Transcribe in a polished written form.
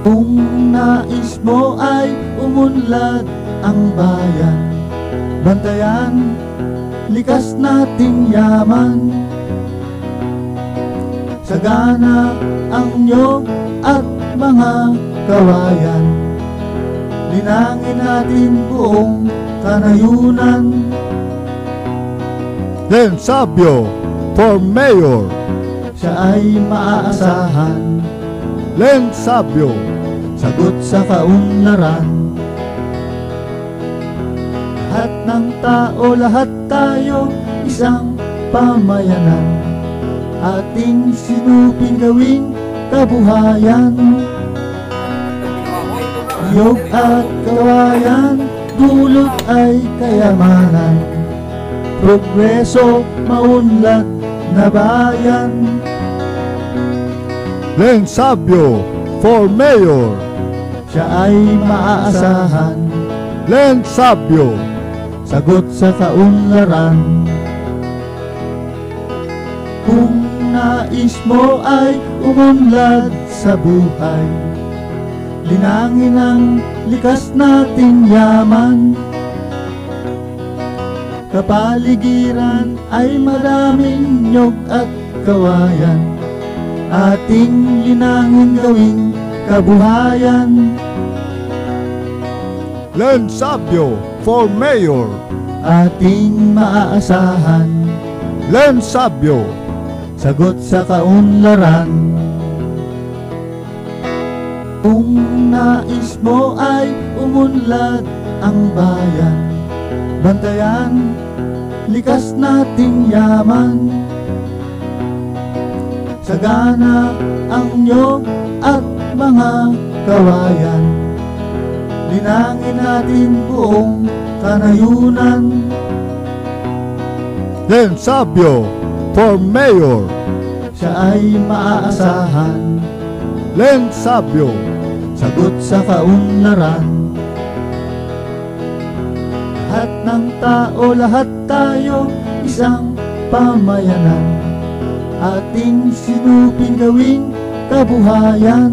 Kung nais mo ay umunlad ang bayan, bantayan, likas nating yaman. Sagana ang nyog at mga kawayan, linangin natin buong kanayunan. Len Sabio for Mayor. Siya ay maaasahan, Len Sabio, sagot sa kaunlaran. Lahat ng tao, lahat tayo, isang pamayanan. Ating sinuping gawing kabuhayan. Niyog at kawayan, dulot ay kayamanan. Progreso, maunlad na bayan. Len Sabio for Mayor. Siya ay maaasahan, Len Sabio, sagot sa kaunlaran. Kung nais mo ay umunlad sa buhay, linangin ang likas nating yaman. Kapaligiran ay maraming nyog at kawayan, ating linangin gawing kabuhayan. Len Sabio for Mayor. Ating maaasahan, Len Sabio, sagot sa kaunlaran. Kung nais mo ay umunlad ang bayan, bantayan, likas nating yaman. Sagana ang nyog at mga kawayan, linangin natin buong kanayunan. Len Sabio for Mayor. Siya ay maaasahan, Len Sabio, sagot sa kaunlaran. Lahat ng tao, lahat tayo, isang pamayanan. Ating sinuping gawing kabuhayan.